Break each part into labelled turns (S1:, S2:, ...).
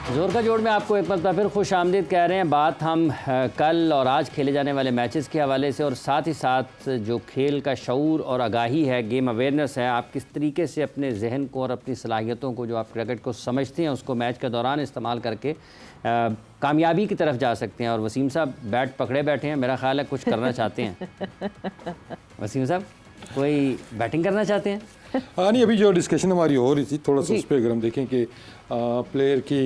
S1: जोर का जोड़ में आपको एक मरतबा फिर खुश आमदीद कह रहे हैं। बात हम कल और आज खेले जाने वाले मैचेस के हवाले से और साथ ही साथ जो खेल का शऊर और आगाही है, गेम अवेयरनेस है, आप किस तरीके से अपने जहन को और अपनी सलाहियतों को जो आप क्रिकेट को समझते हैं उसको मैच के दौरान इस्तेमाल करके कामयाबी की तरफ जा सकते हैं। और वसीम साहब बैट पकड़े बैठे हैं, मेरा ख्याल है कुछ करना चाहते हैं। वसीम साहब कोई बैटिंग करना चाहते हैं?
S2: हाँ नहीं, अभी जो डिस्कशन हमारी हो रही थी थोड़ा सा उस पर अगर हम देखें कि प्लेयर की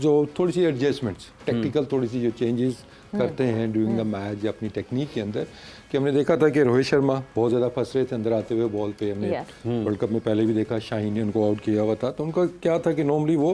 S2: जो थोड़ी सी एडजस्टमेंट्स टेक्निकल थोड़ी सी जो चेंजेस करते हैं ड्यूरिंग द मैच या अपनी टेक्निक के अंदर, कि हमने देखा था कि रोहित शर्मा बहुत ज़्यादा फंस रहे थे अंदर आते हुए बॉल पे। हमने वर्ल्ड कप में पहले भी देखा, शाहीन ने उनको आउट किया हुआ था। तो उनका क्या था कि नॉर्मली वो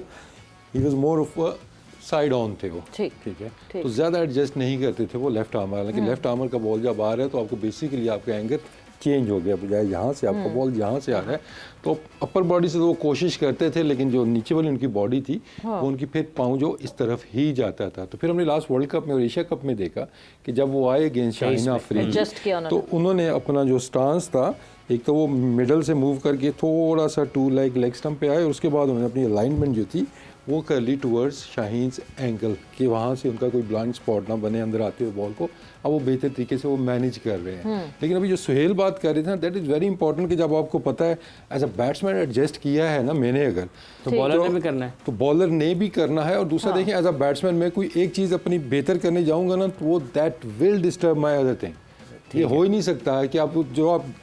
S2: he was more of side on थे वो, ठीक है, तो ज़्यादा एडजस्ट नहीं करते थे वो लेफ्ट आर्मर। हालांकि लेफ्ट आर्मर का बॉल जब आ रहा है तो आपको बेसिकली आपका एंगल चेंज हो गया, बजाय यहाँ से आपका बॉल यहाँ से आ रहा है तो अपर बॉडी से तो वो कोशिश करते थे, लेकिन जो नीचे वाली उनकी बॉडी थी वो उनकी फिर पाँव जो इस तरफ ही जाता था। तो फिर हमने लास्ट वर्ल्ड कप में और एशिया कप में देखा कि जब वो आए अगेंस्ट शाहीन अफरीदी तो उन्होंने अपना जो स्टांस था, एक तो वो मिडल से मूव करके थोड़ा सा टू लेग स्टंप पे आए और उसके बाद उन्होंने अपनी अलाइनमेंट जो थी वो कर ली टूवर्ड्स शाहीन्स एंकल, कि वहाँ से उनका कोई ब्लाइंड स्पॉट ना बने अंदर आते हुए बॉल को। अब वो बेहतर तरीके से वो मैनेज कर रहे हैं। लेकिन अभी जो सुहेल बात कर रहे थे ना, दैट इज़ वेरी इंपॉर्टेंट कि जब आपको पता है एज अ बैट्समैन एडजस्ट किया है ना मैंने, अगर
S1: तो बॉलर ने भी करना है,
S2: तो बॉलर ने भी करना है। और दूसरा देखें, एज अ बैट्समैन मैं कोई एक चीज़ अपनी बेहतर करने जाऊँगा ना तो वो that will disturb my other thing. ये हो ही नहीं सकता है कि आप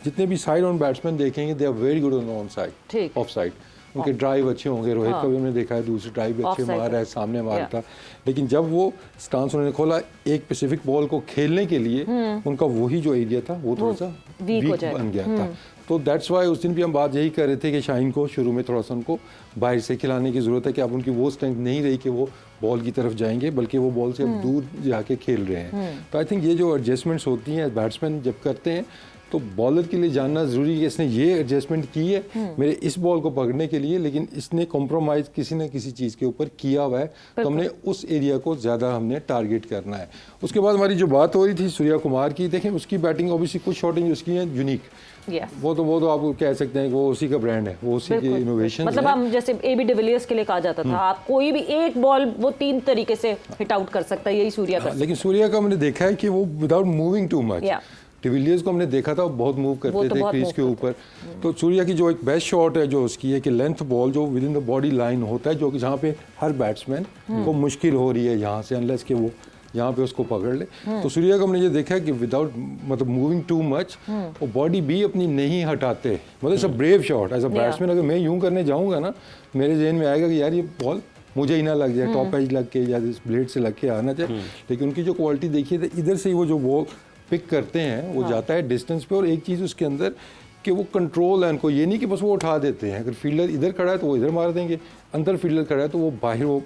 S2: जितने भी साइड ऑन बैट्समैन देखेंगे they are very good on on side, off side. उनके ड्राइव अच्छे होंगे, रोहित का भी हमने देखा है दूसरी ड्राइव भी अच्छे मार रहा है, सामने मारा था। लेकिन जब वो स्टांस उन्होंने खोला एक स्पेसिफिक बॉल को खेलने के लिए, उनका वही जो एरिया था वो थोड़ा सा वीक बन गया था। तो दैट्स वाई उस दिन भी हम बात यही कर रहे थे कि शाहीन को शुरू में थोड़ा सा उनको बाहर से खिलाने की ज़रूरत है, कि अब उनकी वो स्ट्रेंथ नहीं रही कि वो बॉल की तरफ जाएंगे, बल्कि वो बॉल से अब दूर जाके खेल रहे हैं। तो आई थिंक ये जो एडजस्टमेंट्स होती हैं बैट्समैन जब करते हैं तो बॉलर के लिए जानना ज़रूरी है कि इसने ये एडजस्टमेंट की है मेरे इस बॉल को पकड़ने के लिए, लेकिन इसने कॉम्प्रोमाइज़ किसी न किसी चीज़ के ऊपर किया हुआ है, तो हमने उस एरिया को ज़्यादा हमने टारगेट करना है। उसके बाद हमारी जो बात हो रही थी सूर्या कुमार की, देखें उसकी बैटिंग ऑब्वियसली कुछ शॉटिंग उसकी है यूनिक, वो तो आप कह सकते हैं कि वो उसी का ब्रांड है, वो उसी की इनोवेशन।
S3: मतलब हम जैसे AB डिविलियर्स के लिए कहा जाता था, आप कोई भी एक बॉल वो 3 तरीके से हिट आउट कर सकता है, यही सूर्या कर सकता है।
S2: लेकिन सूर्या का हमने देखा है कि वो without moving too much, de Villiers को हमने देखा था वो बहुत मूव करते थे क्रीज के ऊपर। तो सूर्या की जो एक बेस्ट शॉट है जो उसकी है कि लेंथ बॉल जो with in the body line होता है, जो कि जहाँ पे हर बैट्समैन को मुश्किल हो रही है यहाँ से, अनलेस कि वो यहाँ पे उसको पकड़ ले। तो सूर्या को हमने ये देखा है कि विदाउट मतलब मूविंग टू मच वो बॉडी भी अपनी नहीं हटाते, मतलब it's a brave shot. As a batsman अगर मैं यूँ करने जाऊँगा ना, मेरे जहन में आएगा कि यार ये बॉल मुझे ही ना लग जाए, टॉप एज लग के या इस ब्लेड से लग के आना चाहिए। लेकिन उनकी जो क्वालिटी देखिए तो इधर से ही वो जो बॉल पिक करते हैं वो जाता है डिस्टेंस पे। और एक चीज़ उसके अंदर कि वो कंट्रोल है उनको, ये नहीं कि बस वो उठा देते हैं। अगर फील्डर इधर खड़ा है तो वो इधर मार देंगे, अंदर फील्डर खड़ा है तो वो बाहर वो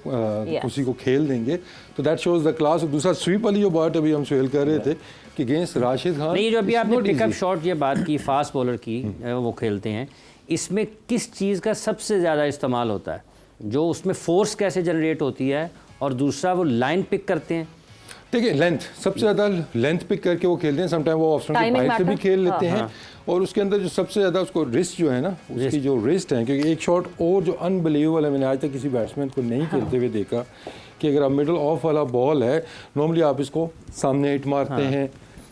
S2: उसी को खेल देंगे। तो दैट शोज द क्लास। और दूसरा स्वीप वाली जो बात अभी हम सुहेल कर रहे थे कि अगेंस्ट राशिद खान,
S1: नहीं जो अभी आपने पिकअप शॉट ये बात की फास्ट बॉलर की वो खेलते हैं, इसमें किस चीज़ का सबसे ज़्यादा इस्तेमाल होता है, जो उसमें फोर्स कैसे जनरेट होती है, और दूसरा वो लाइन पिक करते हैं?
S2: देखिए लेंथ सबसे ज़्यादा लेंथ पिक करके वो खेलते हैं, समटाइम वो ऑप्शन के बाहर से भी खेल लेते हैं। और उसके अंदर जो सबसे ज़्यादा उसको रिस्ट जो है ना, उसकी जो रिस्ट है, क्योंकि एक शॉट और जो अनबिलीवेबल है, मैंने आज तक किसी बैट्समैन को नहीं खेलते हुए देखा कि अगर आप मिडल ऑफ वाला बॉल है, नॉर्मली आप इसको सामने हिट मारते हैं,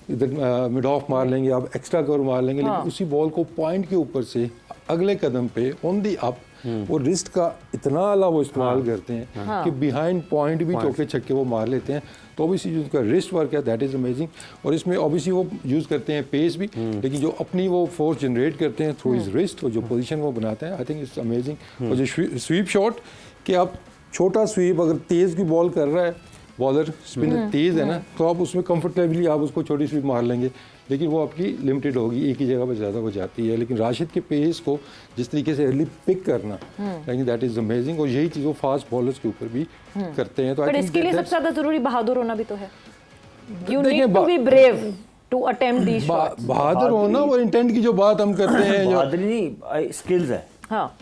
S2: इधर मिड ऑफ मार लेंगे, आप एक्स्ट्रा कवर मार लेंगे, लेकिन उसी बॉल को पॉइंट के ऊपर से अगले कदम पे ऑन दी अप वो रिस्ट का इतना अला वो इस्तेमाल करते हैं कि बिहाइंड पॉइंट भी चौके छक्के वो मार लेते हैं। तो ऑब्वियसली जो उनका रिस्ट वर्क है दैट इज़ अमेजिंग। और इसमें ऑब्वियसली वो यूज़ करते हैं पेस भी, लेकिन जो अपनी वो फोर्स जनरेट करते हैं थ्रू हिज रिस्ट और जो पोजीशन वो बनाते हैं, आई थिंक इट्स अमेजिंग। और जो स्वीप शॉट कि आप छोटा स्वीप अगर तेज़ की बॉल कर रहा है बॉलर, स्पिनर तेज़ है ना, तो आप उसमें कंफर्टेबली आप उसको छोटी स्वीप मार लेंगे, लेकिन वो आपकी लिमिटेड होगी, एक ही जगह पर ज़्यादा हो जाती है। लेकिन राशिद के पेस को जिस तरीके से अर्ली पिक करना, लेकिन दैट इज़ अमेजिंग। और यही चीज़ वो फास्ट बॉलर्स के ऊपर भी करते हैं। तो
S3: पर इसके लिए सबसे ज़्यादा ज़रूरी बहादुर होना भी तो है। You need to be brave to attempt these shots.
S2: बहादुर होना और इंटेंट की जो बात हम करते हैं,
S4: बहादुरी नहीं, स्किल्स है।
S3: हाँ,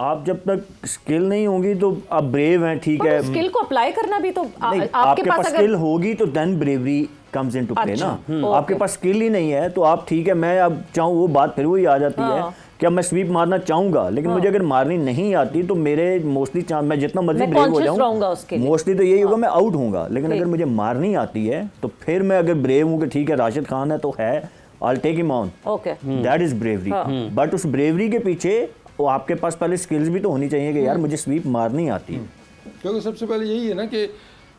S4: आप जब तक स्किल नहीं होंगी तो आप ब्रेव हैं, ठीक है,
S3: स्किल को अप्लाई करना भी तो
S4: आपके पास स्किल होगी तो then bravery comes into play ना। आपके पास स्किल ही नहीं है तो आप ठीक है, मैं अब चाहूँ वो बात फिर वही आ जाती है क्या मैं स्वीप मारना चाहूंगा, लेकिन मुझे अगर मारनी नहीं आती तो मेरे मोस्टली चांस, मैं जितना मर्जी
S3: मैं
S4: ब्रेव हो
S3: conscious रहूंगा
S4: जाऊं,
S3: उसके लिए।
S4: मोस्टली तो यही होगा मैं आउट होऊंगा। लेकिन अगर मुझे मारनी आती है तो फिर मैं अगर ब्रेव हूं कि ठीक है राशिद खान है तो है, I take him on,
S3: okay,
S4: that is bravery. But उस ब्रेवरी के पीछे वो आपके पास पहले स्किल्स भी तो होनी चाहिए कि यार मुझे स्वीप मारनी आती है।
S2: क्योंकि सबसे पहले यही है ना कि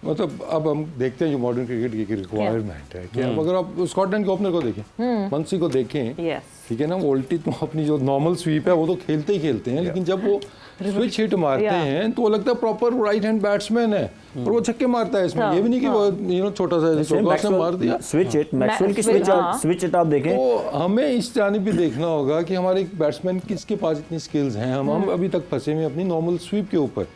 S2: मतलब अब हम देखते हैं जो मॉडर्न क्रिकेट की रिक्वायरमेंट है कि अब अगर आप स्कॉटलैंड के ओपनर को देखें, मंसी को देखें,
S3: यस,
S2: ठीक है ना, वोल्टी तो अपनी जो नॉर्मल स्वीप है वो तो खेलते ही खेलते हैं, लेकिन जब वो स्विच हिट मारते हैं तो वो लगता है प्रॉपर राइट हैंड बैट्समैन है और वो छक्के मारता है इसमें। ये भी नहीं कि वो छोटा सा चौका उसने मार दिया।
S4: स्विच हिट, मैक्सवेल की स्विच हिट आप देखें
S2: तो हमें इस जानिब भी देखना होगा कि हमारे बैट्समैन किसके पास इतनी स्किल्स हैं। हम अभी तक फंसे हुए अपनी नॉर्मल स्वीप के ऊपर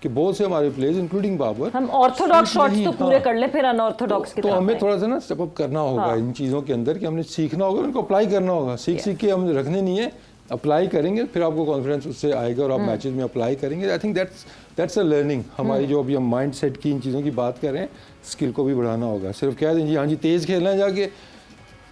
S2: कि बहुत से हमारे प्लेयर्स इंक्लूडिंग बाबर,
S3: हम ऑर्थोडॉक्स शॉट्स तो पूरे कर ले, फिर अनऑर्थोडॉक्स की
S2: तो
S3: तरफ
S2: हमें
S3: आए।
S2: थोड़ा सा ना स्टेप अप करना होगा इन चीज़ों के अंदर कि हमने सीखना होगा, उनको अप्लाई करना होगा। सीख के हम रखने नहीं है, अप्लाई करेंगे फिर आपको कॉन्फिडेंस उससे आएगा और आप मैचेस में अप्लाई करेंगे। I think that's a learning. हमारी जो अभी हम माइंड सेट की इन चीज़ों की बात कर रहे हैं, स्किल को भी बढ़ाना होगा। सिर्फ कह दें जी हाँ जी तेज़ खेलना है, जाके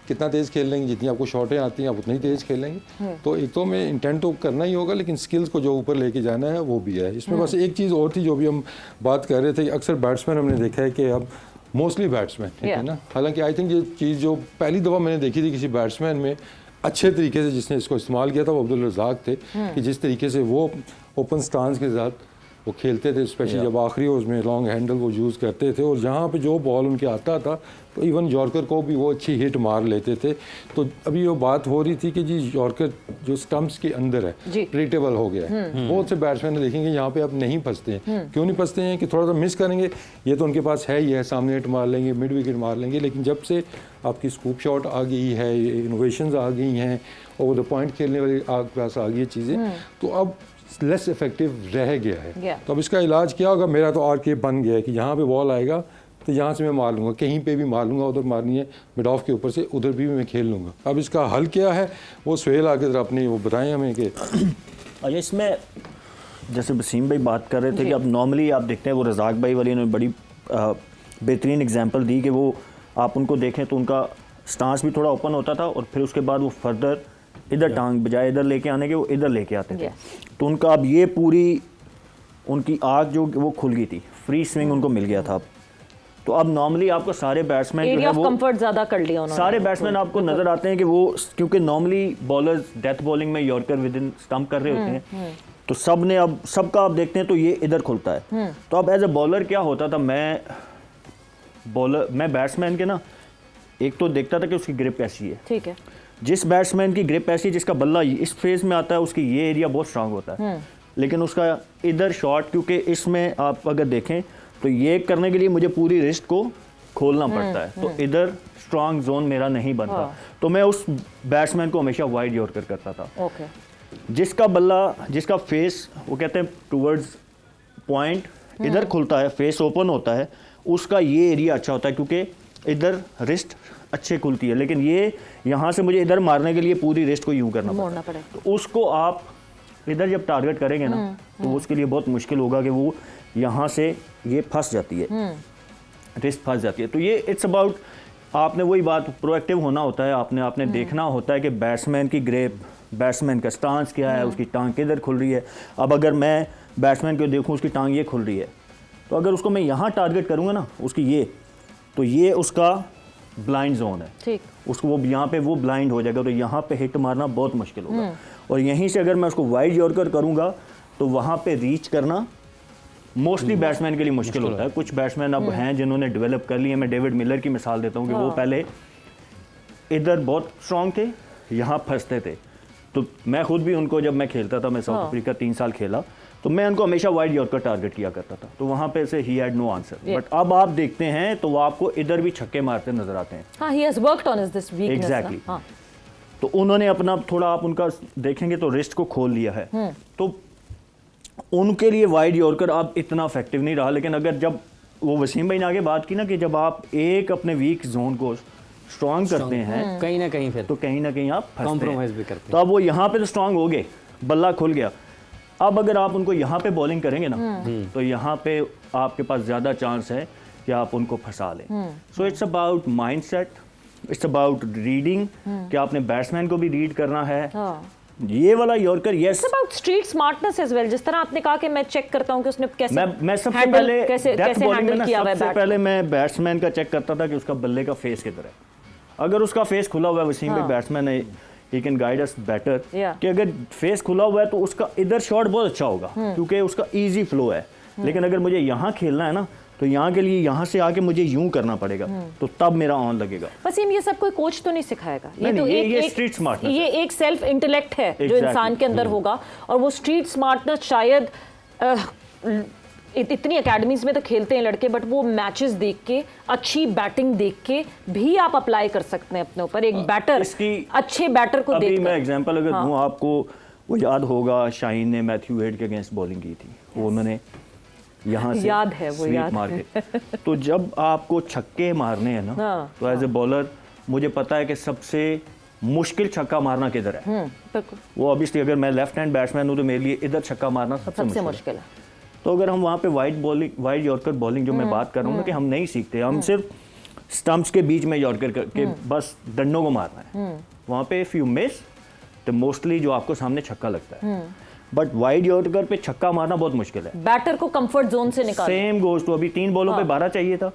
S2: कितना तेज़ खेल लेंगे, जितनी आपको शॉटें आती हैं आप उतनी तेज़ खेल लेंगे। तो एक तो हमें इंटेंट तो करना ही होगा, लेकिन स्किल्स को जो ऊपर लेके जाना है वो भी है। इसमें बस एक चीज़ और थी जो भी हम बात कर रहे थे कि अक्सर बैट्समैन हमने देखा है कि अब मोस्टली बैट्समैन, ठीक है ना, हालांकि आई थिंक ये चीज़ जो पहली दफ़ा मैंने देखी थी किसी बैट्समैन में अच्छे तरीके से जिसने इसको इस्तेमाल किया था वो अब्दुल रज़ाक थे, कि जिस तरीके से वो ओपन स्टांस के साथ वो खेलते थे, स्पेशली जब आखिरी ओवर्स में लॉन्ग हैंडल वो यूज़ करते थे और जहाँ पे जो बॉल उनके आता था तो इवन यॉर्कर को भी वो अच्छी हिट मार लेते थे। तो अभी वो बात हो रही थी कि जी यॉर्कर जो स्टंप्स के अंदर है प्रेडिक्टेबल हो गया है। बहुत से बैट्समैन देखेंगे यहाँ पे अब नहीं फंसते हैं। क्यों नहीं फंसते हैं कि थोड़ा सा मिस करेंगे, ये तो उनके पास है ही है, सामने हिट मार लेंगे, मिड विकेट मार लेंगे। लेकिन जब से आपकी स्कूप शॉट आ गई है, इनोवेशंस आ गई हैं, ओवर द पॉइंट खेलने वाली आपके पास आ गई है चीज़ें, तो अब लेस इफेक्टिव रह गया है। तो अब इसका इलाज क्या होगा? मेरा तो आर के बन गया है कि यहाँ पे बॉल आएगा तो यहाँ से मैं मार लूँगा, कहीं पे भी मार लूँगा, उधर मारनी है मिड ऑफ के ऊपर से, उधर भी मैं खेल लूँगा। अब इसका हल क्या है वो सुहेल आके ज़रा अपनी वो बताएं हमें कि
S4: इसमें जैसे वसीम भाई बात कर रहे थे कि अब नॉर्मली आप देखते हैं वो रज़ाक भाई वाली ने बड़ी बेहतरीन एग्जांपल दी कि वो आप उनको देखें तो उनका स्टांस भी थोड़ा ओपन होता था और फिर उसके बाद वो फर्दर इधर टांग बजाय इधर लेके आने के वो इधर लेके आते थे। तो उनका अब ये पूरी उनकी आग जो वो खुल गई थी, फ्री स्विंग उनको मिल गया था। अब तो अब नॉर्मली आपको सारे बैट्समैन जो
S3: एरिया
S4: है
S3: ऑफ
S4: वो
S3: कंफर्ट ज्यादा कर लिया उन्होंने।
S4: सारे बैट्समैन आपको नजर आते हैं कि वो, क्योंकि नॉर्मली बॉलर्स डेथ बॉलिंग में यॉर्कर विद इन स्टंप कर रहे होते हैं, तो सब ने अब सबका आप देखते हैं तो ये इधर खुलता है। तो अब एज ए बॉलर क्या होता था, मैं बैट्समैन के ना एक तो देखता था कि उसकी ग्रिप कैसी है।
S3: ठीक है,
S4: जिस बैट्समैन की ग्रिप ऐसी जिसका बल्ला इस फेज में आता है उसकी ये एरिया बहुत स्ट्रांग होता है, लेकिन उसका इधर शॉट, क्योंकि इसमें आप अगर देखें तो ये करने के लिए मुझे पूरी रिस्ट को खोलना पड़ता है, तो इधर स्ट्रांग जोन मेरा नहीं बनता। तो मैं उस बैट्समैन को हमेशा वाइड यॉर्कर करता था।
S3: ओके,
S4: जिसका बल्ला, जिसका फेस वो कहते हैं टूवर्ड्स पॉइंट इधर खुलता है, फेस ओपन होता है, उसका ये एरिया अच्छा होता है क्योंकि इधर रिस्ट अच्छे खुलती है। लेकिन ये यहाँ से मुझे इधर मारने के लिए पूरी रिस्ट को यूं करना
S3: मोड़ना
S4: पड़ता है।
S3: पड़ेगा।
S4: तो उसको आप इधर जब टारगेट करेंगे ना तो उसके लिए बहुत मुश्किल होगा कि वो यहाँ से ये फंस जाती है, रिस्ट फंस जाती है। तो ये इट्स अबाउट, आपने वही बात, प्रोएक्टिव होना होता है, आपने देखना होता है कि बैट्समैन की ग्रेप, बैट्समैन का स्टांस क्या है, उसकी टांग किधर खुल रही है। अब अगर मैं बैट्समैन को देखूँ उसकी टांग ये खुल रही है, तो अगर उसको मैं यहाँ टारगेट करूँगा ना उसकी ये, तो ये उसका ब्लाइंड जोन है, ठीक, उसको वो यहाँ पे वो ब्लाइंड हो जाएगा, तो यहाँ पे हिट मारना बहुत मुश्किल होगा। और यहीं से अगर मैं उसको वाइड यॉर्कर करूँगा तो वहाँ पे रीच करना मोस्टली बैट्समैन के लिए मुश्किल होता है। कुछ बैट्समैन अब हैं जिन्होंने डेवलप कर लिए। मैं डेविड मिलर की मिसाल देता हूँ कि वो पहले इधर बहुत स्ट्रांग थे, यहाँ फंसते थे। तो मैं खुद भी उनको, जब मैं खेलता था, मैं साउथ अफ्रीका 3 साल खेला, तो मैं उनको हमेशा वाइड यॉर्कर टारगेट किया करता था, तो वहाँ पे से ही हैड नो आंसर। बट अब आप देखते हैं तो वो आपको इधर भी छक्के मारते नजर आते हैं।
S3: हाँ, he has worked on this weakness।
S4: Exactly।
S3: हाँ।
S4: तो उन्होंने अपना थोड़ा, आप उनका देखेंगे तो रिस्ट को खोल लिया है, तो उनके लिए वाइड यॉर्कर अब इतना इफेक्टिव नहीं रहा। लेकिन अगर जब वो वसीम भाई ने आगे बात की ना कि जब आप एक अपने वीक जोन को स्ट्रांग करते हैं
S1: कहीं ना कहीं फिर
S4: तो कहीं ना कहीं आप
S1: कॉम्प्रोमाइज भी करते हैं।
S4: तो अब वो यहाँ पे तो स्ट्रांग हो गए, बल्ला खुल गया। अब अगर आप उनको यहाँ पे बॉलिंग करेंगे ना तो यहाँ पे आपके पास ज़्यादा चांस है कि आप उनको फंसा लें। So it's about mind set, it's about reading, कि आपने बैट्समैन को भी रीड करना है, ये वाला yorker yes
S3: it's about street smartness as well. जिस तरह आपने कहा कि मैं चेक करता हूं कि उसने कैसे
S4: मैं सबसे
S3: handle-
S4: पहले
S3: कैसे
S4: डेप्थ
S3: कैसे
S4: बॉलिंग में
S3: हैंडल
S4: ना
S3: किया हुआ है
S4: सबसे
S3: बैट
S4: पहले मैं बैट्समैन का चेक करता था कि उसका बल्ले का फेस किधर है। अगर उसका फेस खुला हुआ है, वसीम भाई बैट्समैन है, he can guide us better
S3: Yeah.
S4: कि अगर फेस खुला हुआ है तो उसका इधर शॉट बहुत अच्छा होगा क्योंकि उसका इजी फ्लो है। लेकिन अगर मुझे यहाँ खेलना है ना तो यहाँ के लिए यहाँ से आके मुझे यूं करना पड़ेगा तो तब मेरा ऑन लगेगा।
S3: वसीम, ये सब कोई कोच तो नहीं सिखाएगा,
S4: नहीं,
S3: तो
S4: ये street smartness
S3: ये एक सेल्फ इंटेलेक्ट है जो
S4: Exactly.
S3: इंसान के अंदर होगा। और वो स्ट्रीट स्मार्टनेस शायद इतनी एकेडमीज में तो खेलते हैं लड़के, बट वो मैचेस देख के, अच्छी बैटिंग देख के भी आप अप्लाई कर सकते हैं अपने ऊपर। एक बैटर, अच्छे बैटर को
S4: अभी
S3: देख
S4: मैं एग्जांपल अगर दूं आपको, वो याद होगा शाहीन ने मैथ्यू वेड के अगेंस्ट बॉलिंग की थी, वो उन्होंने यहाँ से
S3: याद है, वो
S4: sweep
S3: याद
S4: मार के। तो जब आपको छक्के मारने हैं ना तो एज ए बॉलर मुझे पता है कि सबसे मुश्किल छक्का मारना किधर है।
S3: बिल्कुल,
S4: वो ऑब्वियसली अगर मैं लेफ्ट हैंड बैट्समैन हूँ तो मेरे लिए इधर छक्का मारना सबसे
S3: मुश्किल है।
S4: तो अगर हम वहाँ पे वाइड यॉर्कर बॉलिंग जो मैं बात कर रहा हूँ ना कि हम नहीं सीखते, हम सिर्फ स्टंप्स के बीच में यॉर्कर करके बस डंडों को मारना है। वहाँ पे इफ यू मिस तो मोस्टली जो आपको सामने छक्का लगता है, बट वाइड यॉर्कर पे छक्का मारना बहुत मुश्किल है।
S3: बैटर को कंफर्ट जोन से निकालना।
S4: सेम गोज तो अभी 3 बॉलों पे 12 चाहिए था,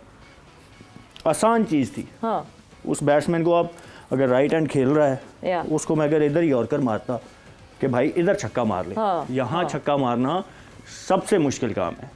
S4: आसान चीज़ थी।
S3: हाँ,
S4: उस बैट्समैन को आप अगर राइट हैंड खेल रहा है
S3: Yeah.
S4: उसको मैं अगर इधर यॉर्कर मारता कि भाई इधर छक्का मार ले,
S3: हाँ,
S4: यहाँ छक्का मारना सबसे मुश्किल काम है।